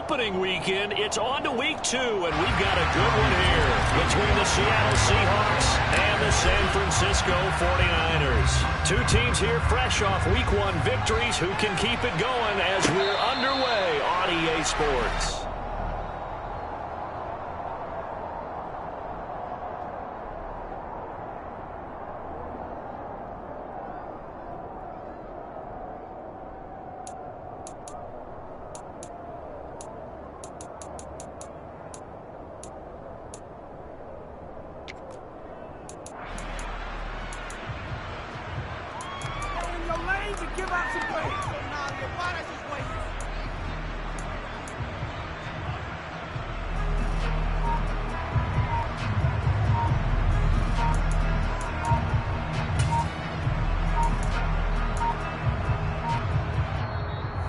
opening weekend. It's on to week 2, and we've got a good one here between the Seattle Seahawks and the San Francisco 49ers. Two teams here fresh off week 1 victories who can keep it going as we're underway on EA Sports.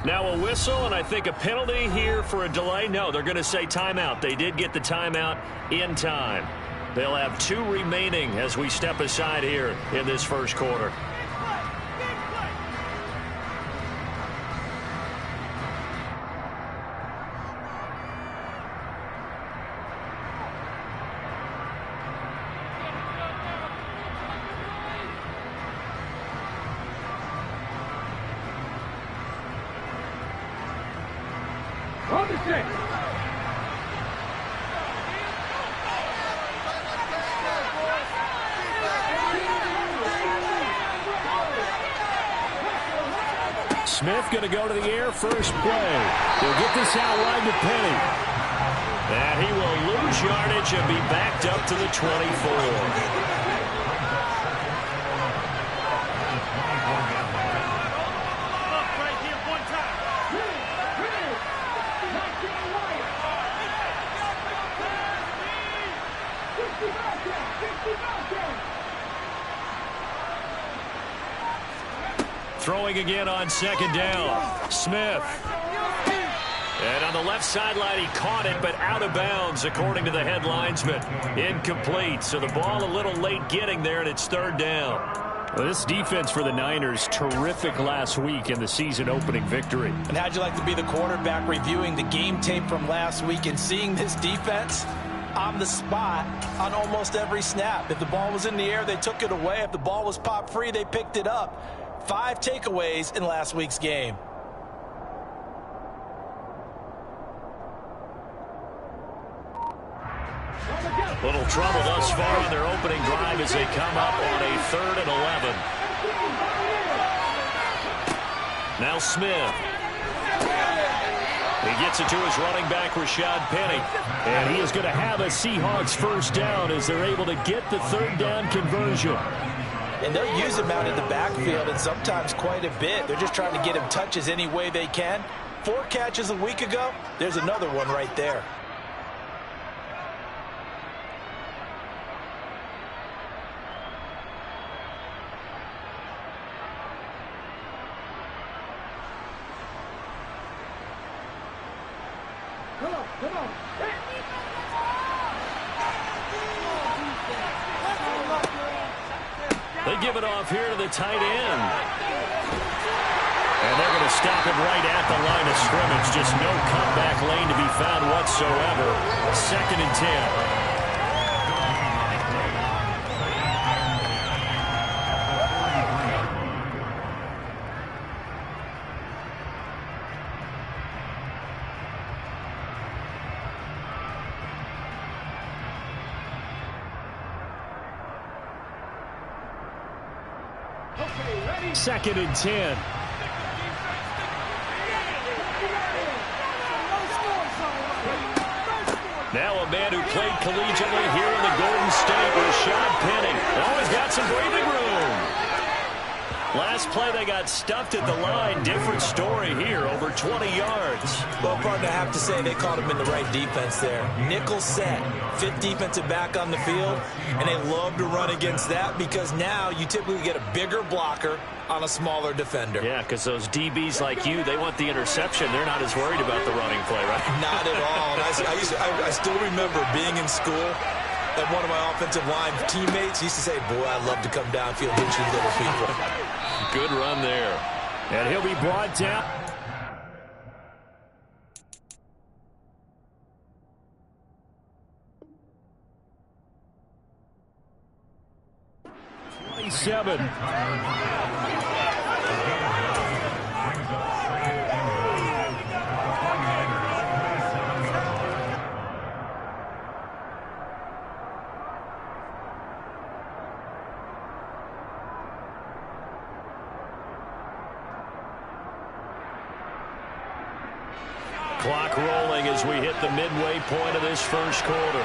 Now a whistle, and I think a penalty here for a delay. No, they're going to say timeout. They did get the timeout in time. They'll have 2 remaining as we step aside here in this first quarter. Smith going to go to the air first play. He'll get this out wide to Penny. And he will lose yardage and be backed up to the 24. Throwing again on second down. Smith. And on the left sideline, he caught it, but out of bounds, according to the head linesman. Incomplete. So the ball a little late getting there, and it's third down. Well, this defense for the Niners, terrific last week in the season-opening victory. And how'd you like to be the quarterback reviewing the game tape from last week and seeing this defense on the spot on almost every snap? If the ball was in the air, they took it away. If the ball was popped free, they picked it up. 5 takeaways in last week's game. Little trouble thus far on their opening drive as they come up on a 3rd and 11. Now Smith. He gets it to his running back, Rashad Penny. And he is going to have a Seahawks first down as they're able to get the 3rd down conversion. And they'll use him out in the backfield, and sometimes quite a bit. They're just trying to get him touches any way they can. 4 catches a week ago. There's another one right there. Come on. They give it off here to the tight end. And they're going to stop him right at the line of scrimmage. Just no comeback lane to be found whatsoever. 2nd and 10. Second and 10. Now a man who played collegiately here in the Golden State, Rashad Penny. Always got some breathing room. Last play, they got stuffed at the line. Different story here, over 20 yards. Well, partner, I have to say they caught him in the right defense there. Nickel set, 5th defensive back on the field, and they love to run against that because now you typically get a bigger blocker on a smaller defender. Yeah, because those DBs like you, they want the interception. They're not as worried about the running play, right? Not at all. And I still remember being in school, and one of my offensive line teammates used to say, boy, I'd love to come downfield and hit you little people. Good run there. And he'll be brought down. 7. Clock rolling as we hit the midway point of this first quarter.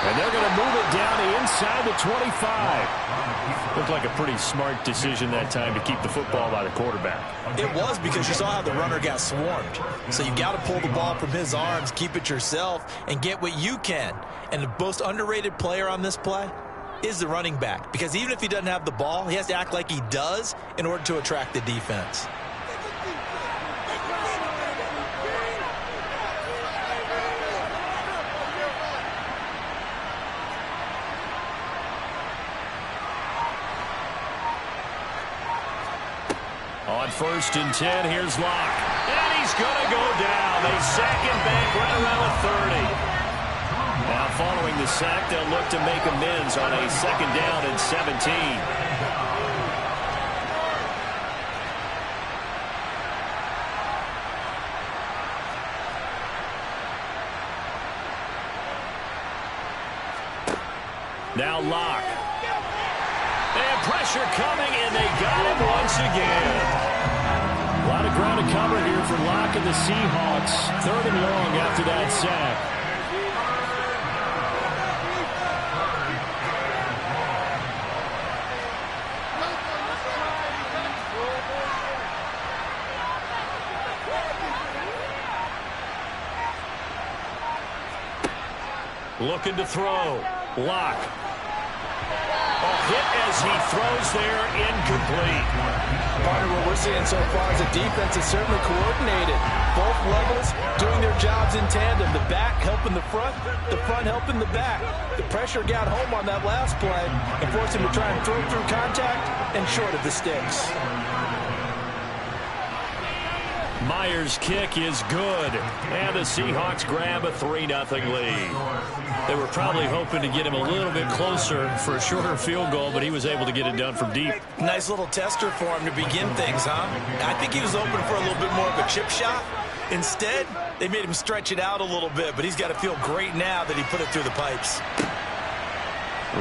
And they're going to move it down to inside the 25. Looked like a pretty smart decision that time to keep the football by the quarterback. It was, because you saw how the runner got swarmed. So you got to pull the ball from his arms, keep it yourself, and get what you can. And the most underrated player on this play is the running back, because even if he doesn't have the ball, he has to act like he does in order to attract the defense. On 1st and 10, here's Locke. And he's going to go down. They sack him back right around the 30. Now following the sack, they'll look to make amends on a 2nd down and 17. Now Locke. And pressure coming, and they got him once again. A lot of ground to cover here for Locke and the Seahawks. 3rd and long after that sack. Looking to throw. Locke. A hit as he throws there, incomplete. Part of what we're seeing so far is the defense is certainly coordinated. Both levels doing their jobs in tandem. The back helping the front helping the back. The pressure got home on that last play and forced him to try and throw through contact and short of the sticks. Myers' kick is good, and the Seahawks grab a 3-0 lead. They were probably hoping to get him a little bit closer for a shorter field goal, but he was able to get it done from deep. Nice little tester for him to begin things, huh? I think he was open for a little bit more of a chip shot. Instead, they made him stretch it out a little bit, but he's got to feel great now that he put it through the pipes.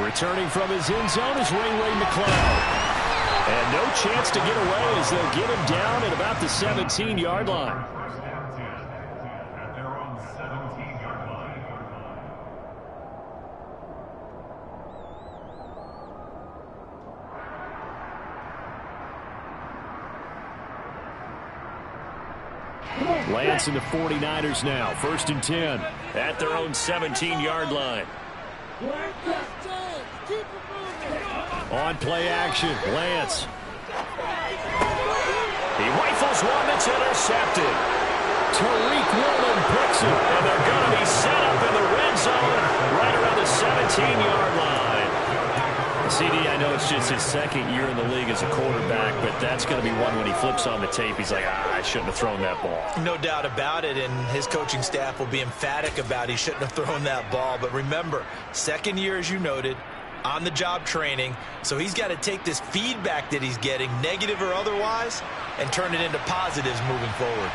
Returning from his end zone is Ray McCloud. And no chance to get away as they'll get him down at about the 17-yard line. Lance and the 49ers now. 1st and 10 at their own 17-yard line. On play action, Lance. He rifles one that's intercepted. Tariq Woolen picks it, and they're going to be set up in the red zone right around the 17-yard line. CD, I know it's just his 2nd year in the league as a quarterback, but that's going to be one when he flips on the tape, he's like, I shouldn't have thrown that ball. No doubt about it, and his coaching staff will be emphatic about he shouldn't have thrown that ball. But remember, 2nd year, as you noted, on-the-job training, so he's got to take this feedback that he's getting, negative or otherwise, and turn it into positives moving forward.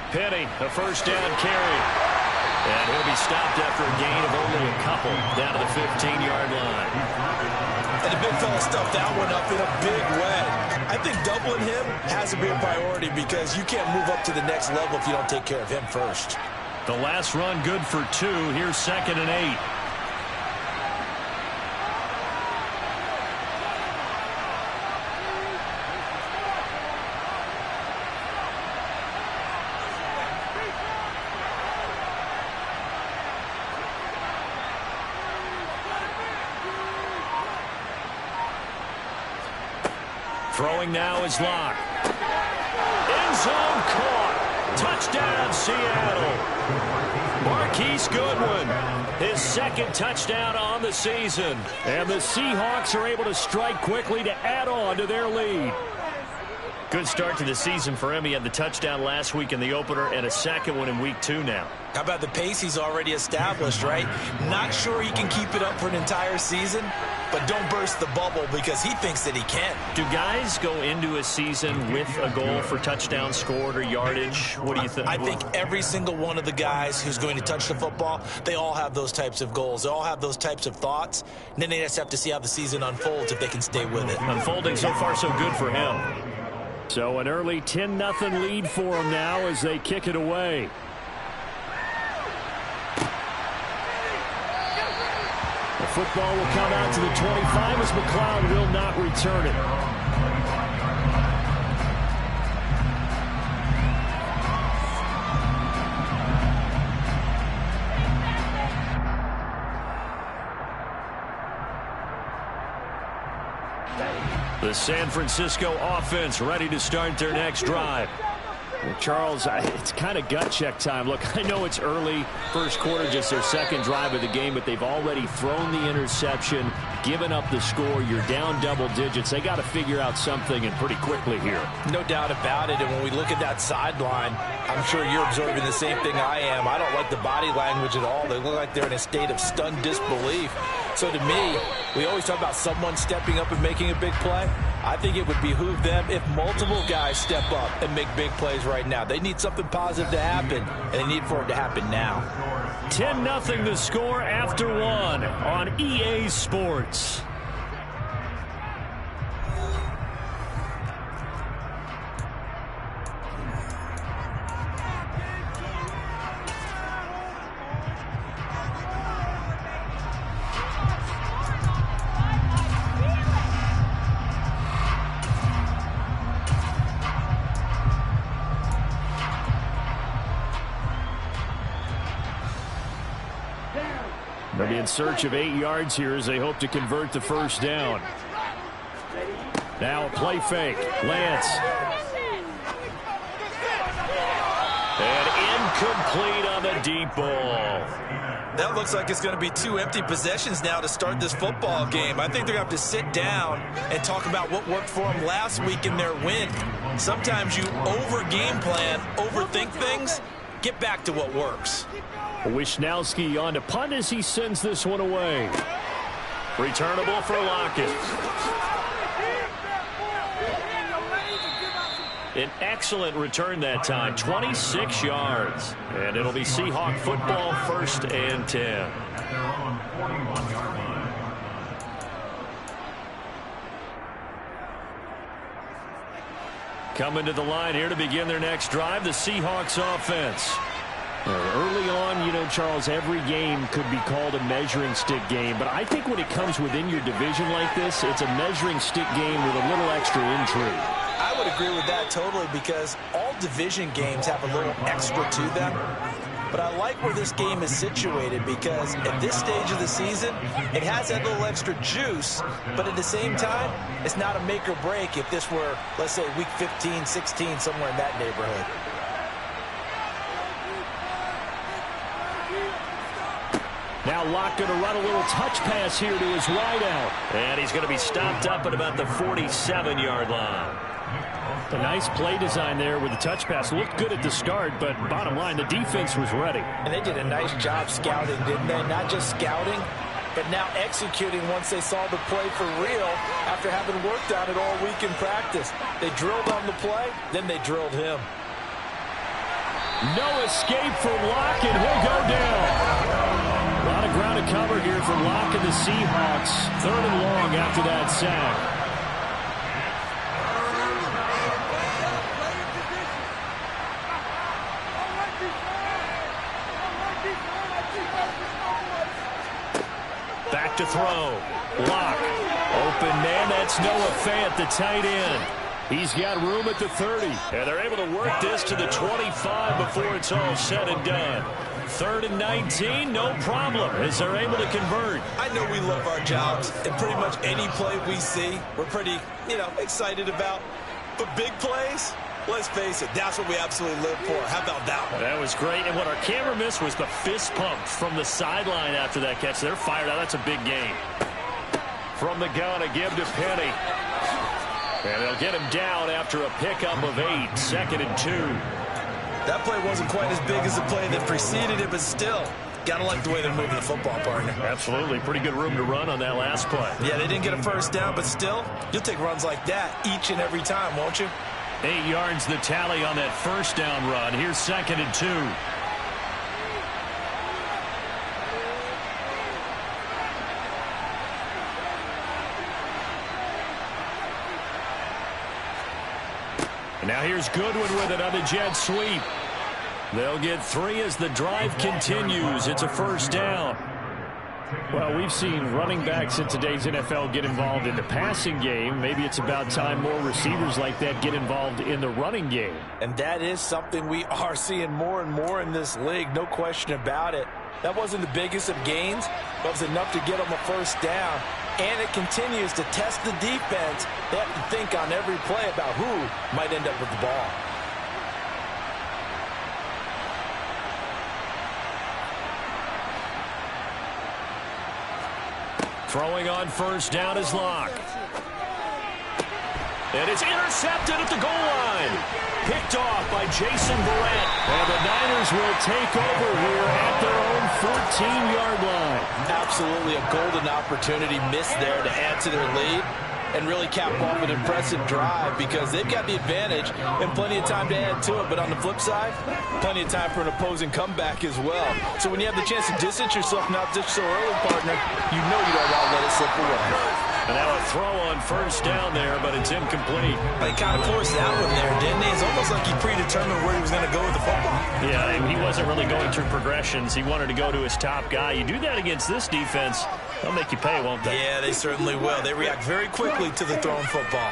Penny, a 1st down carry. And he'll be stopped after a gain of only a couple down to the 15-yard line. And the big fella stuffed that one up in a big way. I think doubling him has to be a priority because you can't move up to the next level if you don't take care of him first. The last run good for 2. Here's 2nd and 8. Throwing now is Locke. End zone caught. Touchdown, Seattle. Marquise Goodwin, his second touchdown on the season. And the Seahawks are able to strike quickly to add on to their lead. Good start to the season for him. He had the touchdown last week in the opener and a second one in week 2 now. How about the pace he's already established, right? Not sure he can keep it up for an entire season, but don't burst the bubble because he thinks that he can. Do guys go into a season with a goal for touchdown scored or yardage? What do you think? I think every single one of the guys who's going to touch the football, they all have those types of goals. They all have those types of thoughts. And then they just have to see how the season unfolds if they can stay with it. Unfolding so far so good for him. So an early 10-0 lead for them now as they kick it away. The football will come out to the 25 as McLeod will not return it. The San Francisco offense ready to start their next drive. Well, Charles, it's kind of gut check time. Look, I know it's early, first quarter, just their second drive of the game, but they've already thrown the interception, given up the score. You're down double digits. They got to figure out something, and pretty quickly here. No doubt about it. And when we look at that sideline, I'm sure you're observing the same thing I am. I don't like the body language at all. They look like they're in a state of stunned disbelief. So to me, we always talk about someone stepping up and making a big play. I think it would behoove them if multiple guys step up and make big plays right now. They need something positive to happen, and they need for it to happen now. 10-0 the score after one on EA Sports. They'll be in search of 8 yards here as they hope to convert the first down. Now a play fake. Lance. And incomplete on the deep ball. That looks like it's going to be 2 empty possessions now to start this football game. I think they're going to have to sit down and talk about what worked for them last week in their win. Sometimes you over-game plan, overthink things. Get back to what works. Wishnowski on to punt as he sends this one away. Returnable for Lockett. An excellent return that time, 26 yards. And it'll be Seahawk football, 1st and 10. Coming to the line here to begin their next drive, the Seahawks offense. Early on, you know, Charles, every game could be called a measuring stick game. But I think when it comes within your division like this, it's a measuring stick game with a little extra intrigue. I would agree with that totally because all division games have a little extra to them. But I like where this game is situated because at this stage of the season, it has that little extra juice. But at the same time, it's not a make or break if this were, let's say, week 15, 16, somewhere in that neighborhood. Now Locke going to run a little touch pass here to his wideout. And he's going to be stopped up at about the 47-yard line. A nice play design there with the touch pass. Looked good at the start, but bottom line, the defense was ready. And they did a nice job scouting, didn't they? Not just scouting, but now executing once they saw the play for real after having worked on it all week in practice. They drilled on the play, then they drilled him. No escape from Locke, and he'll go down. A lot of ground to cover here for Locke and the Seahawks. 3rd and long after that sack. Back to throw. Locke. Open man. That's Noah Fant, the tight end. He's got room at the 30. And they're able to work this to the 25 before it's all said and done. 3rd and 19, no problem, as they're able to convert. I know we love our jobs, and pretty much any play we see, we're pretty, excited about. But big plays, Let's face it, that's what we absolutely live for. How about that one? That was great. And what our camera missed was the fist pump from the sideline after that catch. They're fired out. That's a big game. From the gun, a give to Penny. And they'll get him down after a pickup of 8, 2nd and 2. That play wasn't quite as big as the play that preceded it, but still, gotta like the way they're moving the football, partner. Absolutely. Pretty good room to run on that last play. Yeah, they didn't get a first down, but still, you'll take runs like that each and every time, won't you? 8 yards the tally on that first down run. Here's 2nd and 2. Now here's Goodwin with another jet sweep. They'll get 3 as the drive continues. It's a first down. Well, we've seen running backs in today's NFL get involved in the passing game. Maybe it's about time more receivers like that get involved in the running game. And that is something we are seeing more and more in this league, no question about it. That wasn't the biggest of gains, but it was enough to get them a first down. And it continues to test the defense. They have to think on every play about who might end up with the ball. Throwing on first down is Locke. And it's intercepted at the goal line. Picked off by Jason Barrett. And the Niners will take over here at their own 14-yard line. Absolutely a golden opportunity missed there to add to their lead and really cap off an impressive drive because they've got the advantage and plenty of time to add to it. But on the flip side, plenty of time for an opposing comeback as well. So when you have the chance to distance yourself not just so early, partner, you know you don't want to let it slip away. And now a throw on first down there, but it's incomplete. They kind of forced that one there, didn't he? It's almost like he predetermined where he was going to go with the football. Yeah, and he wasn't really going through progressions. He wanted to go to his top guy. You do that against this defense, they'll make you pay, won't they? Yeah, they certainly will. They react very quickly to the thrown football.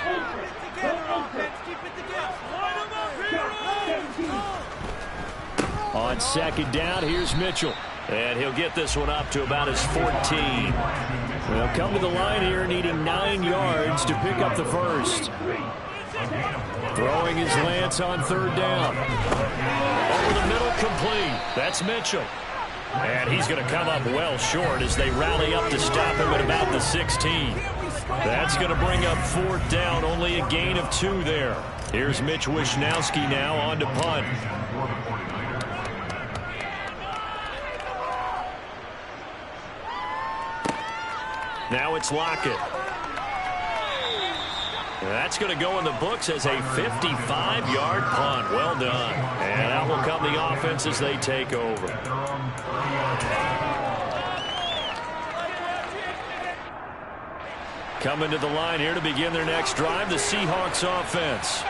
On second down, here's Mitchell. And he'll get this one up to about his 14. They'll come to the line here needing 9 yards to pick up the first. Throwing his Lance on third down. Over the middle, complete. That's Mitchell. And he's going to come up well short as they rally up to stop him at about the 16. That's going to bring up fourth down, only a gain of 2 there. Here's Mitch Wishnowski now on to punt. Now it's Lockett. That's going to go in the books as a 55-yard punt. Well done. And out will come the offense as they take over. Coming to the line here to begin their next drive, the Seahawks offense.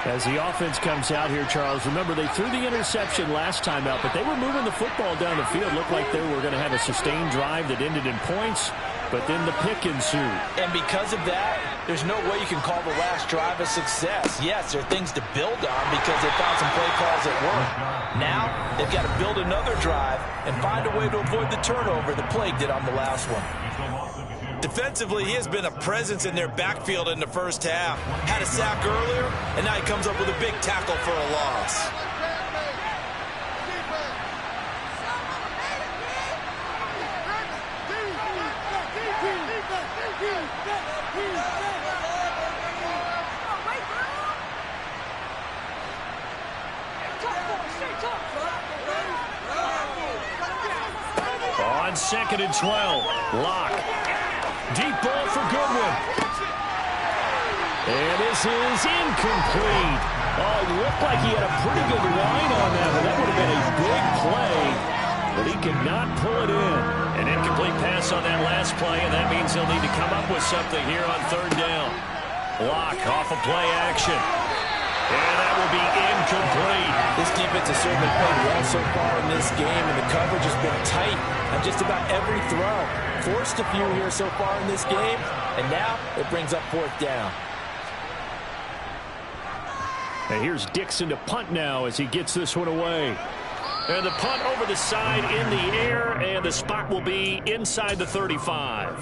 As the offense comes out here, Charles, remember they threw the interception last time out, but they were moving the football down the field. Looked like they were going to have a sustained drive that ended in points, but then the pick ensued. And because of that, there's no way you can call the last drive a success. Yes, there are things to build on because they found some play calls that work. Now, they've got to build another drive and find a way to avoid the turnover the plague did on the last one. Defensively, he has been a presence in their backfield in the first half. Had a sack earlier, and now he comes up with a big tackle for a loss. On 2nd and 12, Locke. Deep ball for Goodwin. And this is incomplete. Oh, it looked like he had a pretty good line on that, but that would have been a big play. But he could not pull it in. An incomplete pass on that last play, and that means he'll need to come up with something here on third down. Locke off of play action. And that will be incomplete. This defense has certainly played well so far in this game, and the coverage has been tight on just about every throw. Forced a few here so far in this game, and now it brings up fourth down. And here's Dixon to punt now as he gets this one away. And the punt over the side in the air, and the spot will be inside the 35.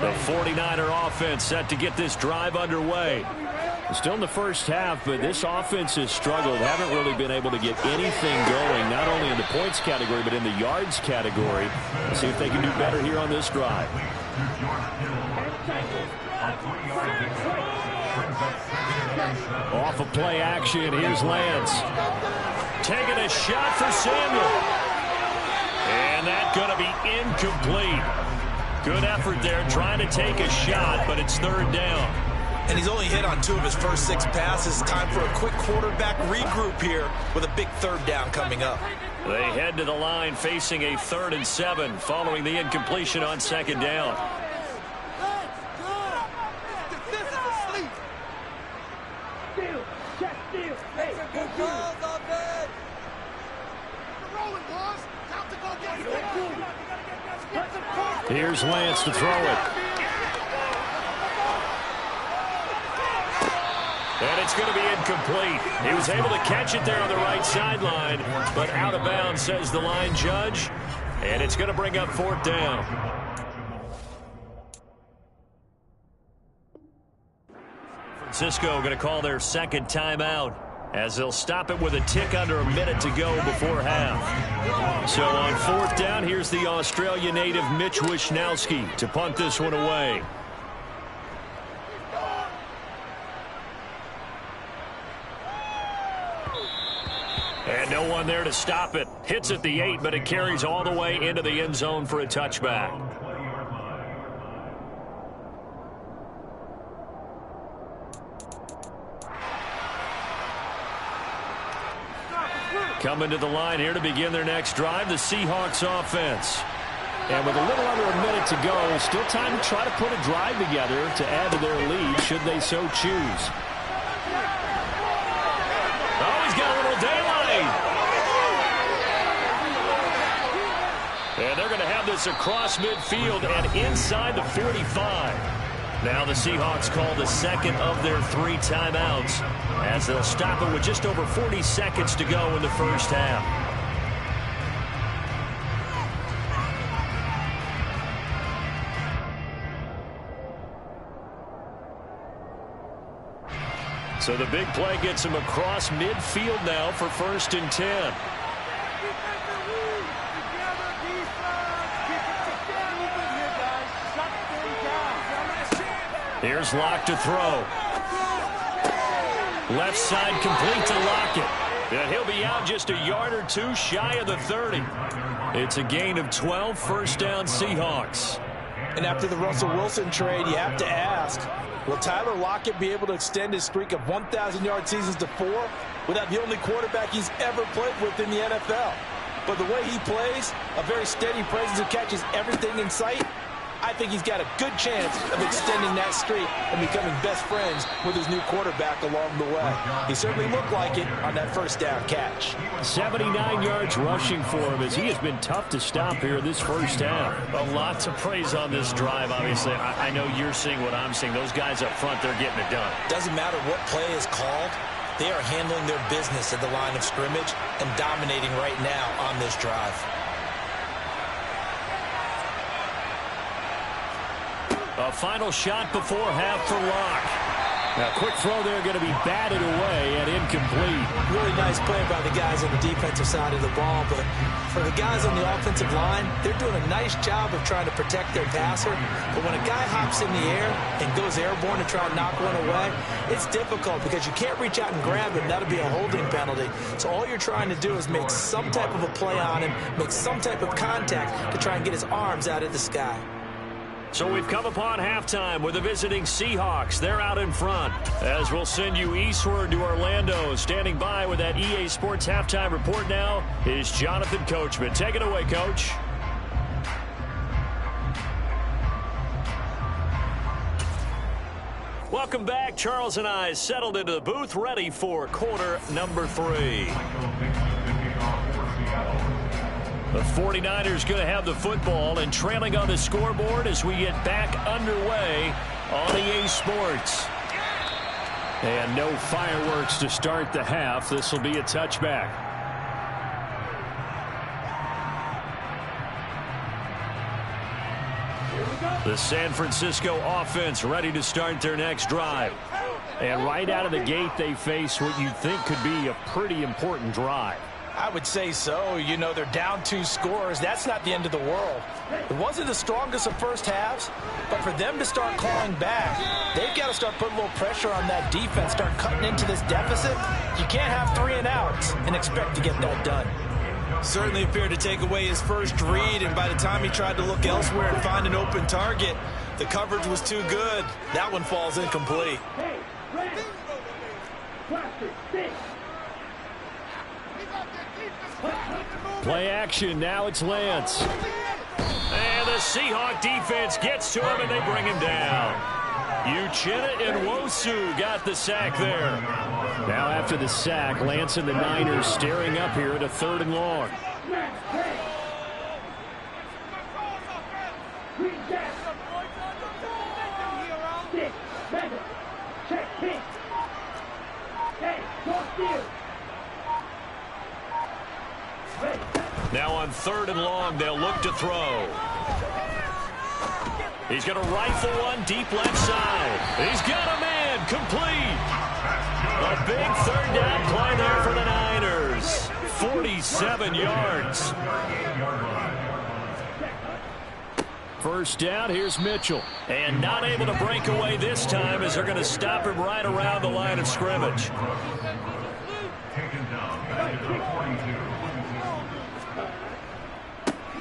The 49er offense set to get this drive underway. Still in the first half, but this offense has struggled. Haven't really been able to get anything going, not only in the points category, but in the yards category. Let's see if they can do better here on this drive. Off of play action, here's Lance. Taking a shot for Samuel. And that's going to be incomplete. Good effort there, trying to take a shot, but it's third down. And he's only hit on 2 of his first 6 passes. Time for a quick quarterback regroup here with a big third down coming up. They head to the line facing a 3rd and 7 following the incompletion on 2nd down. Here's Lance to throw it. And it's going to be incomplete. He was able to catch it there on the right sideline, but out of bounds, says the line judge. And it's going to bring up 4th down. Francisco going to call their 2nd timeout, as they'll stop it with a tick under a minute to go before half. So on 4th down, here's the Australia native Mitch Wishnowski to punt this one away. And no one there to stop it. Hits at the 8, but it carries all the way into the end zone for a touchback. Coming to the line here to begin their next drive, the Seahawks offense. And with a little under a minute to go, still time to try to put a drive together to add to their lead, should they so choose. Oh, he's got a little daylight. And they're going to have this across midfield and inside the 45. Now the Seahawks call the 2nd of their 3 timeouts, as they'll stop it with just over 40 seconds to go in the first half. So the big play gets him across midfield now for 1st and 10. Here's Locke to throw. Left side complete to Lockett. And he'll be out just a yard or 2 shy of the 30. It's a gain of 12, 1st down Seahawks. And after the Russell Wilson trade, you have to ask, will Tyler Lockett be able to extend his streak of 1,000-yard seasons to 4 without the only quarterback he's ever played with in the NFL? But the way he plays, a very steady presence who catches everything in sight, I think he's got a good chance of extending that streak and becoming best friends with his new quarterback along the way. He certainly looked like it on that 1st down catch. 79 yards rushing for him, as he has been tough to stop here this first half. A lot to praise on this drive, obviously. I know you're seeing what I'm seeing. Those guys up front, they're getting it done. Doesn't matter what play is called. They are handling their business at the line of scrimmage and dominating right now on this drive. A final shot before half for Locke. Now, quick throw there going to be batted away and incomplete. Really nice play by the guys on the defensive side of the ball, but for the guys on the offensive line, they're doing a nice job of trying to protect their passer. But when a guy hops in the air and goes airborne to try and knock one away, it's difficult because you can't reach out and grab him. That'll be a holding penalty. So all you're trying to do is make some type of a play on him, make some type of contact to try and get his arms out of the sky. So we've come upon halftime with the visiting Seahawks. They're out in front, as we'll send you eastward to Orlando. Standing by with that EA Sports halftime report now is Jonathan Coachman. Take it away, Coach. Welcome back. Charles and I settled into the booth, ready for quarter number 3. The 49ers going to have the football and trailing on the scoreboard as we get back underway on EA Sports. And no fireworks to start the half. This will be a touchback. Here we go. The San Francisco offense ready to start their next drive. And right out of the gate, they face what you'd think could be a pretty important drive. I would say so. You know, they're down 2 scores. That's not the end of the world. It wasn't the strongest of first halves, but for them to start clawing back, they've got to start putting a little pressure on that defense, start cutting into this deficit. You can't have 3 and outs and expect to get that done. Certainly appeared to take away his first read, and by the time he tried to look elsewhere and find an open target, the coverage was too good. That one falls incomplete. Play action. Now it's Lance. And the Seahawk defense gets to him, and they bring him down. Uchenna and Nwosu got the sack there. Now after the sack, Lance and the Niners staring up here at a 3rd and long. Now on 3rd and long, they'll look to throw. He's going to rifle one deep left side. He's got a man complete. A big 3rd down play there for the Niners. 47 yards. First down, here's Mitchell. And not able to break away this time as they're going to stop him right around the line of scrimmage.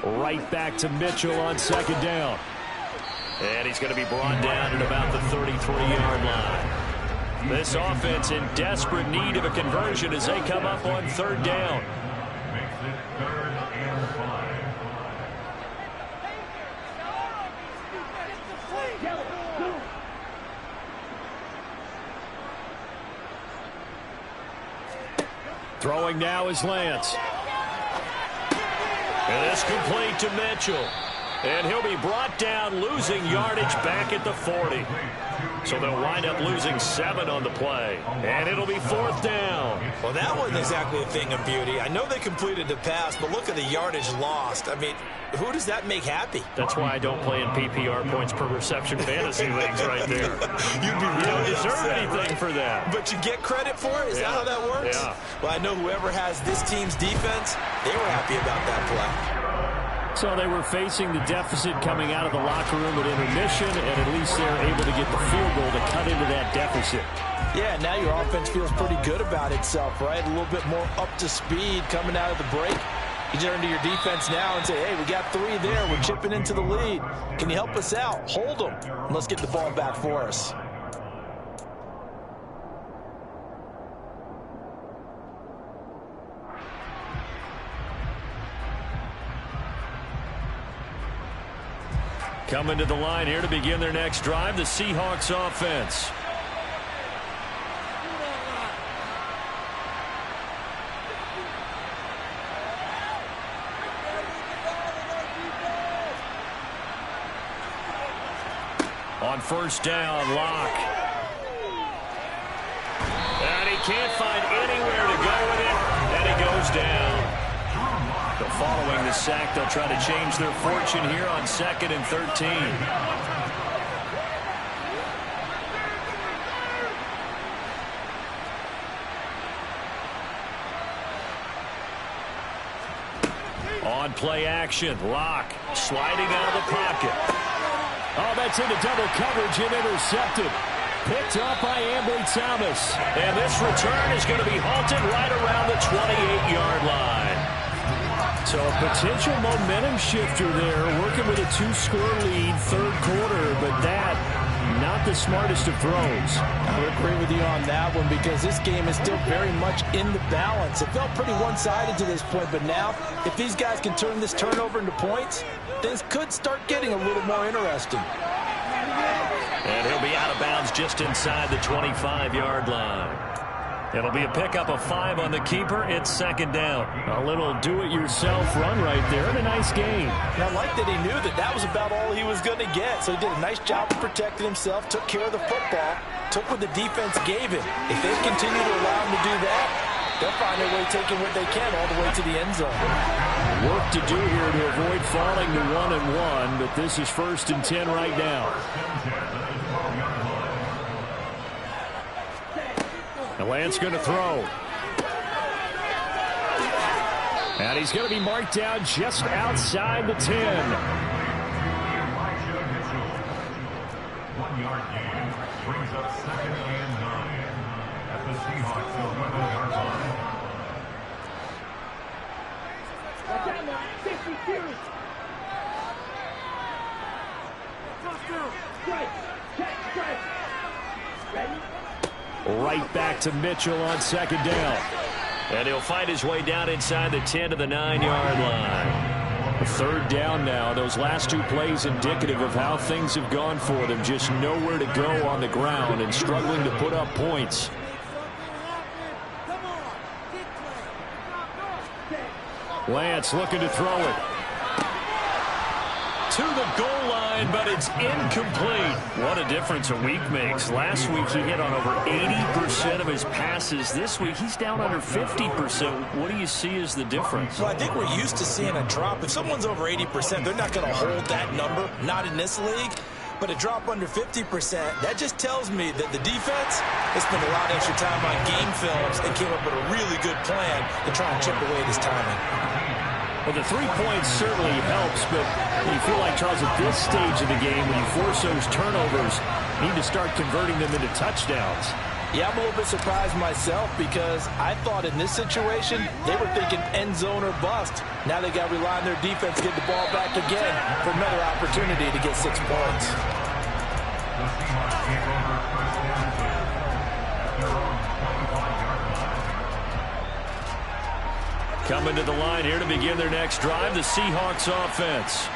Right back to Mitchell on 2nd down. And he's going to be brought down at about the 33-yard line. This offense in desperate need of a conversion as they come up on 3rd down. Makes it 3rd and 5. Throwing now is Lance. And it's complete to Mitchell. And he'll be brought down, losing yardage back at the 40. So they'll wind up losing 7 on the play. And it'll be 4th down. Well, that wasn't exactly a thing of beauty. I know they completed the pass, but look at the yardage lost. I mean, who does that make happy? That's why I don't play in PPR points per reception fantasy leagues right there. You'd be You don't really deserve upset, anything right? for that. But you get credit for it? Is that how that works? Yeah. Well, I know whoever has this team's defense, they were happy about that play. So they were facing the deficit coming out of the locker room at intermission, and at least they're able to get the field goal to cut into that deficit. Yeah, now your offense feels pretty good about itself, right? A little bit more up to speed coming out of the break. You turn to your defense now and say, hey, we got 3 there. We're chipping into the lead. Can you help us out? Hold them. And let's get the ball back for us. Coming to the line here to begin their next drive, the Seahawks offense. On 1st down, Locke. And he can't find anywhere to go with it, and he goes down. Following the sack, they'll try to change their fortune here on 2nd and 13. On play action, Locke sliding out of the pocket. Oh, that's into double coverage and intercepted. Picked up by Ambry Thomas. And this return is going to be halted right around the 28-yard line. So a potential momentum shifter there, working with a 2-score lead, 3rd quarter, but that, not the smartest of throws. I would agree with you on that one because this game is still very much in the balance. It felt pretty one-sided to this point, but now, if these guys can turn this turnover into points, things could start getting a little more interesting. And he'll be out of bounds just inside the 25-yard line. It'll be a pickup of 5 on the keeper. It's 2nd down. A little do-it-yourself run right there and a nice gain. And I like that he knew that that was about all he was going to get. So he did a nice job of protecting himself, took care of the football, took what the defense gave him. If they continue to allow him to do that, they'll find their way taking what they can all the way to the end zone. Work to do here to avoid falling to 1-1, but this is 1st and 10 right now. And Lance going to throw. And he's going to be marked down just outside the 10. 1-yard gain brings up 2nd and 9 at the Seahawks' 11-yard line. Right back to Mitchell on 2nd down. And he'll fight his way down inside the 10 to the 9-yard line. 3rd down now. Those last 2 plays indicative of how things have gone for them. Just nowhere to go on the ground and struggling to put up points. Lance looking to throw it. To the goal line, but it's incomplete. What a difference a week makes. Last week he hit on over 80% of his passes. This week he's down under 50%. What do you see as the difference? Well, I think we're used to seeing a drop. If someone's over 80%, they're not going to hold that number. Not in this league. But a drop under 50%, that just tells me that the defense has spent a lot of extra time on game films and came up with a really good plan to try and chip away at his timing. Well, the 3 points certainly helps, but you feel like, Charles, at this stage of the game, when you force those turnovers, you need to start converting them into touchdowns. Yeah, I'm a little bit surprised myself because I thought in this situation, they were thinking end zone or bust. Now they got to rely on their defense to get the ball back again for another opportunity to get 6 points. The Seahawks take over 1st and 10 at their own 25-yard line. Coming to the line here to begin their next drive, the Seahawks offense.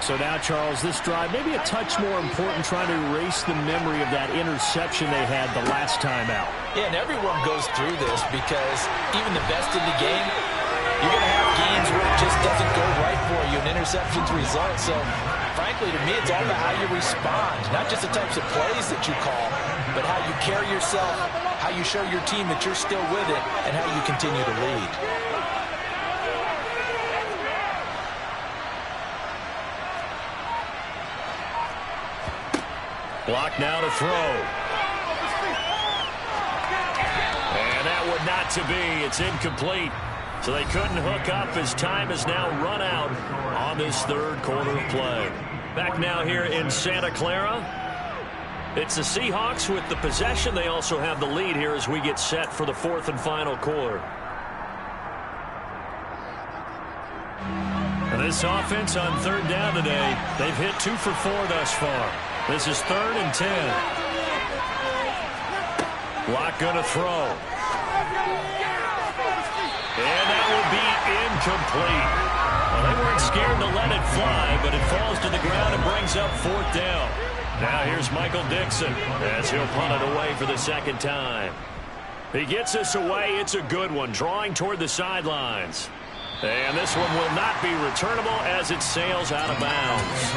So now, Charles, this drive maybe a touch more important, trying to erase the memory of that interception they had the last time out. Yeah, and everyone goes through this because even the best in the game, you're going to have games where it just doesn't go right for you, and interceptions result. So, frankly, to me, it's all about how you respond, not just the types of plays that you call, but how you carry yourself, how you show your team that you're still with it, and how you continue to lead. Block now to throw. And that would not to be. It's incomplete. So they couldn't hook up as time has now run out on this 3rd quarter of play. Back now here in Santa Clara. It's the Seahawks with the possession. They also have the lead here as we get set for the 4th and final quarter. And this offense on 3rd down today, they've hit 2 for 4 thus far. This is 3rd and 10. Block going to throw. And that will be incomplete. Well, they weren't scared to let it fly, but it falls to the ground and brings up 4th down. Now here's Michael Dixon as he'll punt it away for the 2nd time. He gets us away. It's a good one, drawing toward the sidelines. And this one will not be returnable as it sails out of bounds.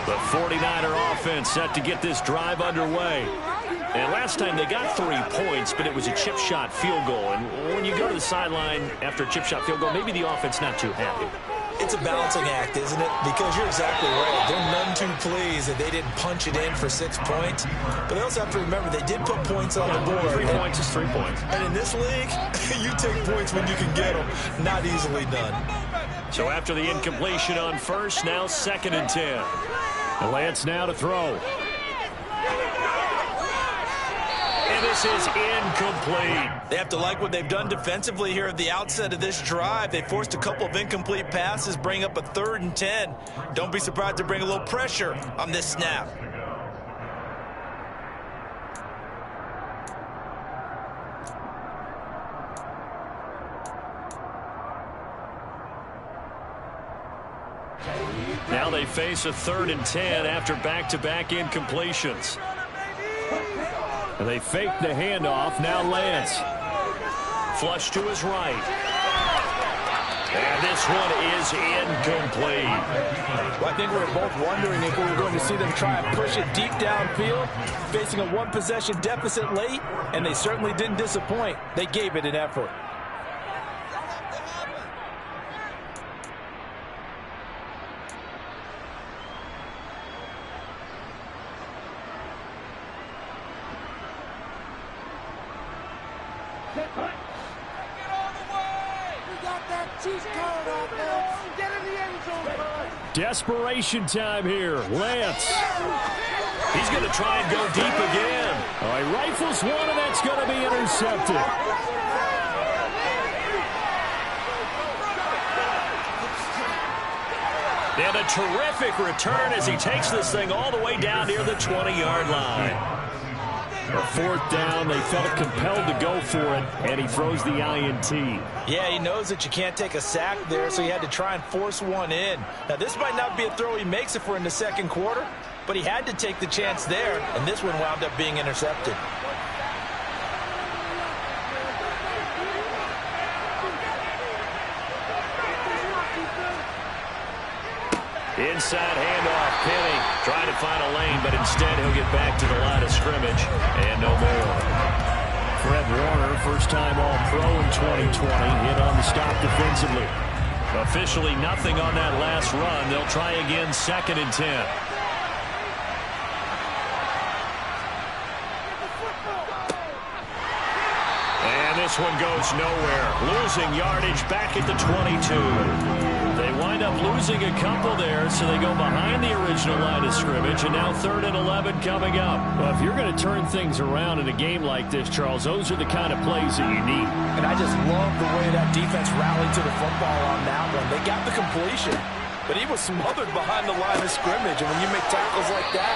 The 49er offense set to get this drive underway. And last time they got 3 points, but it was a chip shot field goal. And when you go to the sideline after a chip shot field goal, maybe the offense not too happy. It's a balancing act, isn't it? Because you're exactly right. They're none too pleased that they didn't punch it in for 6 points. But they also have to remember they did put points on the board. 3 points is 3 points. And in this league, you take points when you can get them. Not easily done. So after the incompletion on 1st, now 2nd and 10. And Lance now to throw. And this is incomplete. They have to like what they've done defensively here at the outset of this drive. They forced a couple of incomplete passes, bring up a 3rd and 10. Don't be surprised to bring a little pressure on this snap. Now they face a 3rd and 10 after back-to-back incompletions. And they fake the handoff. Now Lance. Flush to his right. And this one is incomplete. Well, I think we were both wondering if we were going to see them try and push it deep downfield, facing a one-possession deficit late, and they certainly didn't disappoint. They gave it an effort. Desperation time here. Lance. He's going to try and go deep again. All right, rifles one, and that's going to be intercepted. And a terrific return as he takes this thing all the way down near the 20-yard line. A fourth down, they felt compelled to go for it, and he throws the INT. Yeah, he knows that you can't take a sack there, so he had to try and force one in. Now, this might not be a throw he makes if we're in the second quarter, but he had to take the chance there, and this one wound up being intercepted. Inside handoff, Penny trying to find a lane, but instead he'll get back to the line of scrimmage and no more. Fred Warner, first time All-Pro in 2020, hit on the stop defensively. Officially nothing on that last run. They'll try again, 2nd and 10. And this one goes nowhere. Losing yardage back at the 22. They wind up losing a couple there, so they go behind the original line of scrimmage, and now 3rd and 11 coming up. Well, if you're going to turn things around in a game like this, Charles, those are the kind of plays that you need. And I just love the way that defense rallied to the football on that one. They got the completion, but he was smothered behind the line of scrimmage, and when you make tackles like that,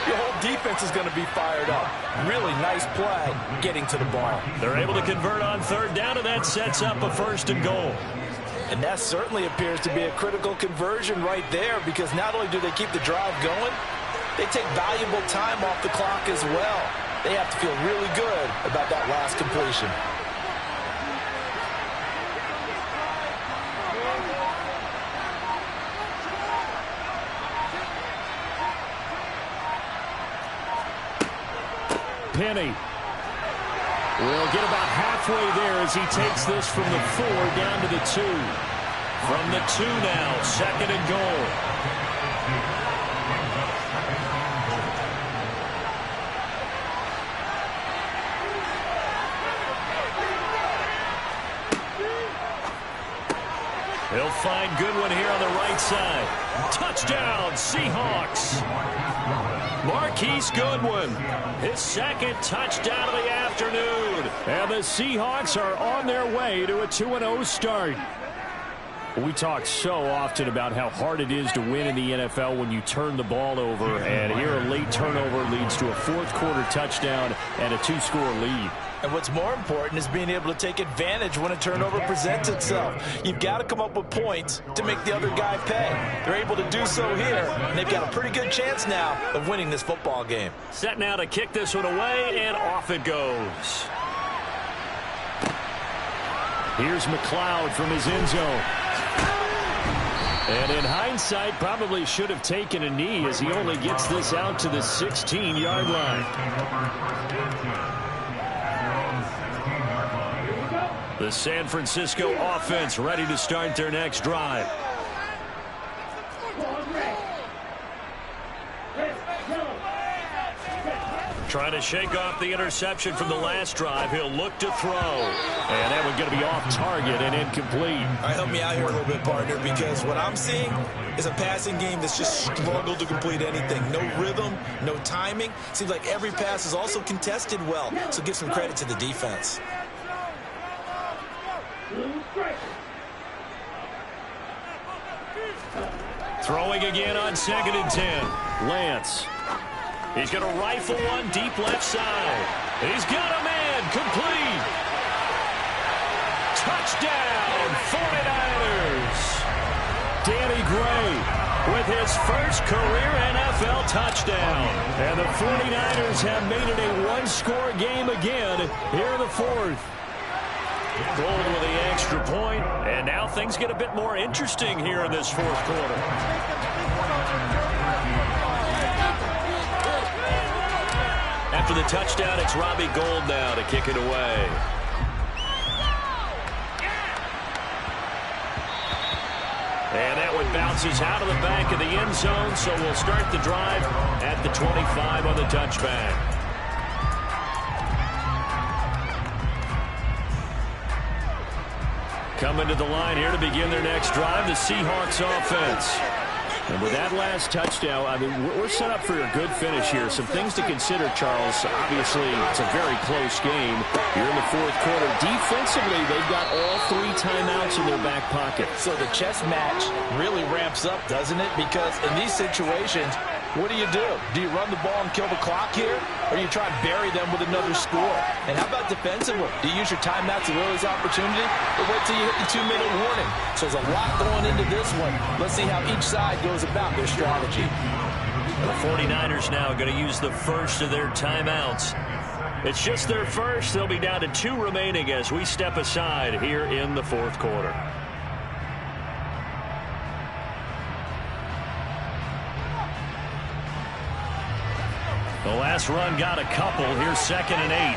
your whole defense is going to be fired up. Really nice play getting to the ball. They're able to convert on 3rd down, and that sets up a 1st and goal. And that certainly appears to be a critical conversion right there, because not only do they keep the drive going, they take valuable time off the clock as well. They have to feel really good about that last completion. Penny will get about halfway there as he takes this from the 4 down to the 2. From the 2 now, 2nd and goal. He'll find Goodwin here on the right side. Touchdown, Seahawks. Marquise Goodwin, his 2nd touchdown of the afternoon. And the Seahawks are on their way to a 2-0 start. We talk so often about how hard it is to win in the NFL when you turn the ball over. And here a late turnover leads to a 4th quarter touchdown and a 2-score lead. And what's more important is being able to take advantage when a turnover presents itself. You've got to come up with points to make the other guy pay. They're able to do so here, and they've got a pretty good chance now of winning this football game. Set now to kick this one away, and off it goes. Here's McLeod from his end zone. And in hindsight, probably should have taken a knee as he only gets this out to the 16-yard line. The San Francisco offense ready to start their next drive. Trying to shake off the interception from the last drive. He'll look to throw. And that one's going to be off target and incomplete. All right, help me out here a little bit, partner, because what I'm seeing is a passing game that's just struggled to complete anything. No rhythm, no timing. Seems like every pass is also contested well. So give some credit to the defense. Throwing again on 2nd and 10. Lance. He's going to rifle one deep left side. He's got a man. Complete. Touchdown, 49ers. Danny Gray with his first career NFL touchdown. And the 49ers have made it a one-score game again here in the 4th. Gold with the extra point, and now things get a bit more interesting here in this fourth quarter. After the touchdown, it's Robbie Gould now to kick it away. And that one bounces out of the back of the end zone, so we'll start the drive at the 25 on the touchback. Coming to the line here to begin their next drive, the Seahawks offense. And with that last touchdown, I mean, we're set up for a good finish here. Some things to consider, Charles. Obviously, it's a very close game. You're in the fourth quarter. Defensively, they've got all 3 timeouts in their back pocket. So the chess match really ramps up, doesn't it? Because in these situations, what do? Do you run the ball and kill the clock here? Or do you try and bury them with another score? And how about defensively? Do you use your timeouts to realize opportunity? Or wait till you hit the 2-minute warning? So there's a lot going into this one. Let's see how each side goes about their strategy. The 49ers now going to use the first of their timeouts. It's just their first. They'll be down to 2 remaining as we step aside here in the fourth quarter. The last run got a couple. Here's 2nd and 8.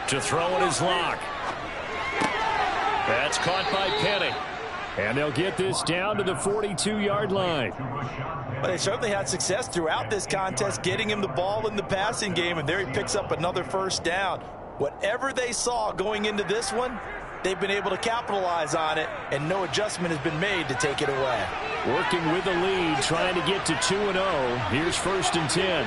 To throw in his lock. That's caught by Penny. And they'll get this down to the 42-yard line. But they certainly had success throughout this contest getting him the ball in the passing game, and there he picks up another first down. Whatever they saw going into this one, they've been able to capitalize on it, and no adjustment has been made to take it away. Working with the lead, trying to get to 2-0. Here's 1st and 10.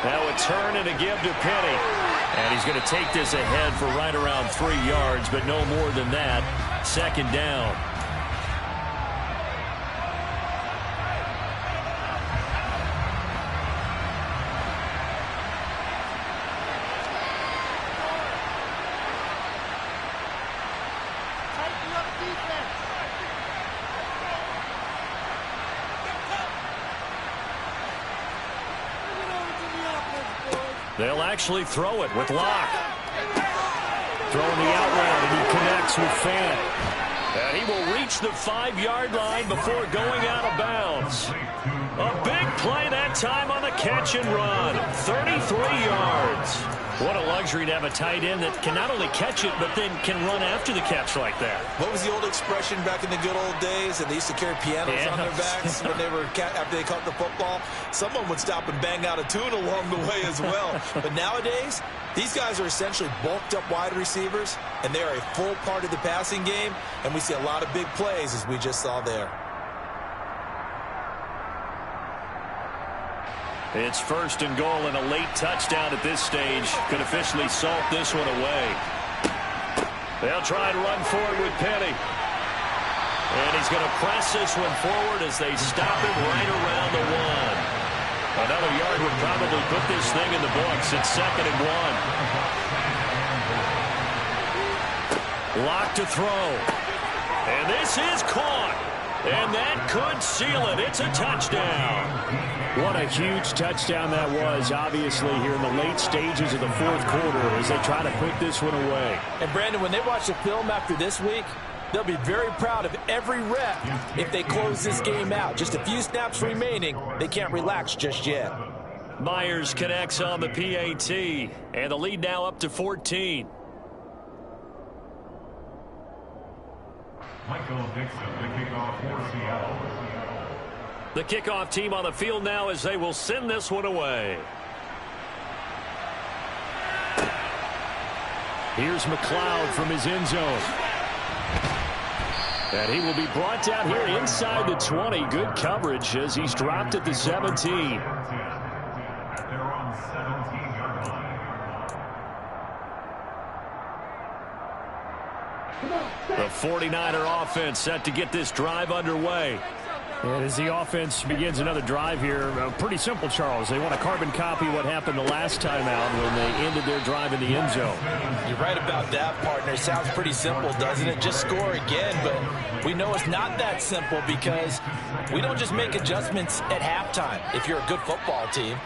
Now a turn and a give to Penny. And he's going to take this ahead for right around 3 yards, but no more than that. 2nd down. They'll actually throw it with Locke. Throwing the out route, and he connects with Fant. And he will reach the 5-yard line before going out of bounds. A big play that time on the catch and run. 33 yards. What a luxury to have a tight end that can not only catch it, but then can run after the catch like that. What was the old expression back in the good old days? And they used to carry pianos on their backs when they were after they caught the football. Someone would stop and bang out a tune along the way as well. But nowadays, these guys are essentially bulked up wide receivers, and they are a full part of the passing game. And we see a lot of big plays, as we just saw there. It's 1st and goal, and a late touchdown at this stage could officially salt this one away. They'll try and run forward with Penny. And he's going to press this one forward as they stop him right around the 1. Another yard would probably put this thing in the books. It's 2nd and 1. Lock to throw. And this is caught. And that could seal it. It's a touchdown. What a huge touchdown that was, obviously, here in the late stages of the fourth quarter as they try to put this one away. And, Brandon, when they watch the film after this week, they'll be very proud of every rep if they close this game out. Just a few snaps remaining. They can't relax just yet. Myers connects on the PAT, and the lead now up to 14. Michael Dixon, the kickoff for Seattle. The kickoff team on the field now as they will send this one away. Here's McLeod from his end zone. And he will be brought down here inside the 20. Good coverage as he's dropped at the 17. They're on 17-yard line. The 49er offense set to get this drive underway. And as the offense begins another drive here, pretty simple, Charles. They want to carbon copy what happened the last time out when they ended their drive in the end zone. You're right about that, partner. It sounds pretty simple, doesn't it? Just score again, but we know it's not that simple because we don't just make adjustments at halftime. If you're a good football team,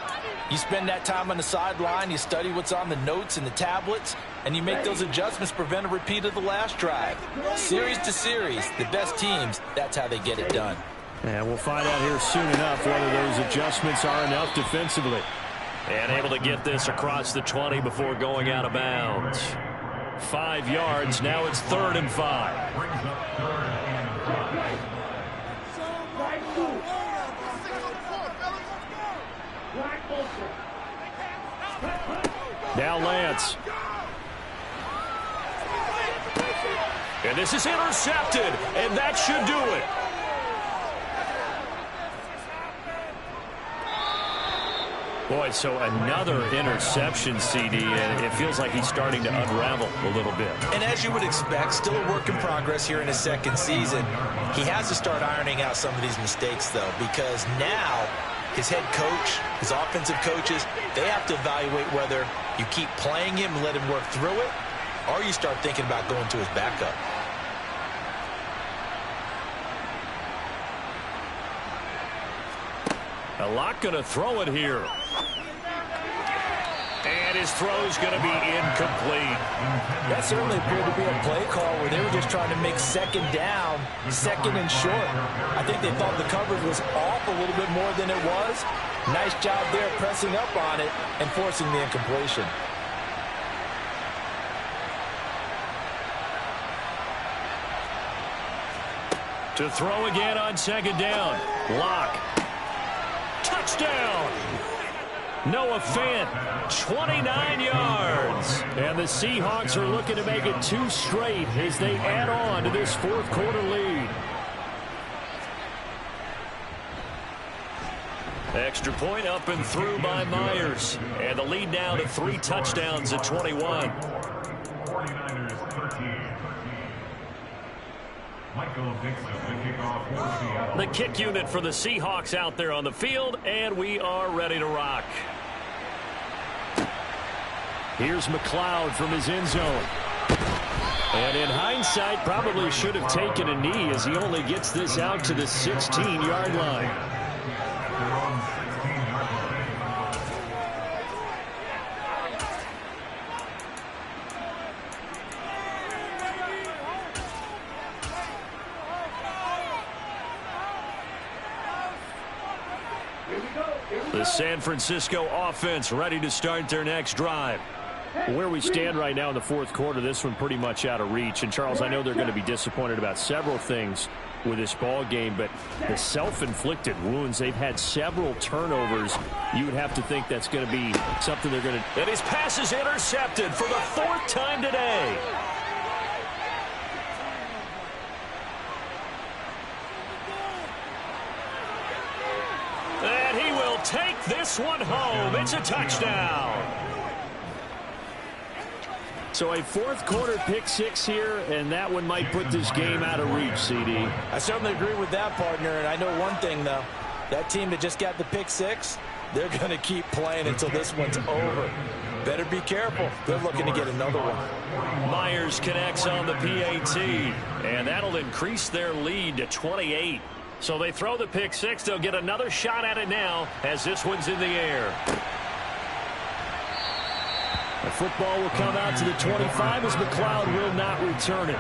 you spend that time on the sideline, you study what's on the notes and the tablets, and you make those adjustments to prevent a repeat of the last drive. Series to series, the best teams, that's how they get it done. And we'll find out here soon enough whether those adjustments are enough defensively. And able to get this across the 20 before going out of bounds. 5 yards. Now it's 3rd and 5. Now Lance. And this is intercepted. And that should do it. Boy, so another interception, CD, and it feels like he's starting to unravel a little bit. And as you would expect, still a work in progress here in his second season. He has to start ironing out some of these mistakes, though, because now his head coach, his offensive coaches, they have to evaluate whether you keep playing him and let him work through it, or you start thinking about going to his backup. A lot going to throw it here. And his throw's going to be incomplete. That certainly appeared to be a play call where they were just trying to make second down, second and short. I think they thought the coverage was off a little bit more than it was. Nice job there pressing up on it and forcing the incompletion. To throw again on second down. Lock. Touchdown! Noah Fant, 29 yards. And the Seahawks are looking to make it 2 straight as they add on to this 4th quarter lead. Extra point up and through by Myers. And the lead now to 3 touchdowns at 21. 49ers 13. Michael Dixon, the kickoff for Seattle. The kick unit for the Seahawks out there on the field, and we are ready to rock. Here's McLeod from his end zone. And in hindsight, probably should have taken a knee as he only gets this out to the 16-yard line. They're on 16-yard line. The San Francisco offense ready to start their next drive. Where we stand right now in the 4th quarter, this one pretty much out of reach. And, Charles, I know they're going to be disappointed about several things with this ball game, but the self-inflicted wounds, they've had several turnovers. You would have to think that's going to be something they're going to... And his pass is intercepted for the 4th time today. And he will take this one home. It's a touchdown. So a 4th quarter pick 6 here, and that one might put this game out of reach, CD. I certainly agree with that, partner, and I know one thing, though. That team that just got the pick 6, they're going to keep playing until this one's over. Better be careful. They're looking to get another one. Myers connects on the PAT, and that'll increase their lead to 28. So they throw the pick 6. They'll get another shot at it now as this one's in the air. The football will come out to the 25 as McLeod will not return it.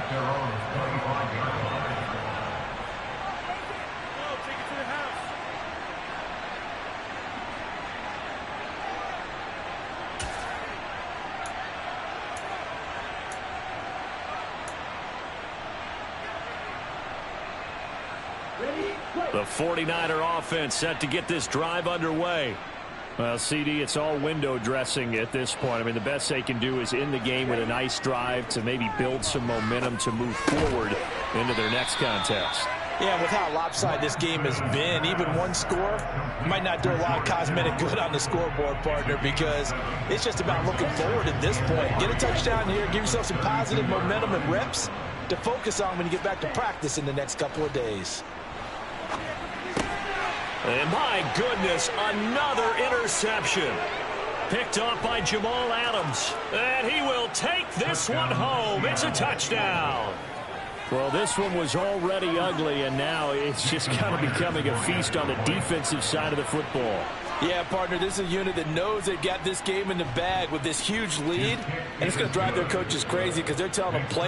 The 49er offense set to get this drive underway. Well, CD, it's all window dressing at this point. I mean, the best they can do is end the game with a nice drive to maybe build some momentum to move forward into their next contest. Yeah, with how lopsided this game has been, even one score might not do a lot of cosmetic good on the scoreboard, partner, because it's just about looking forward at this point. Get a touchdown here, give yourself some positive momentum and reps to focus on when you get back to practice in the next couple of days. And my goodness, another interception. Picked off by Jamal Adams. And he will take this one home. It's a touchdown. Well, this one was already ugly, and now it's just kind of becoming a feast on the defensive side of the football. Yeah, partner, this is a unit that knows they've got this game in the bag with this huge lead, and it's going to drive their coaches crazy because they're telling them play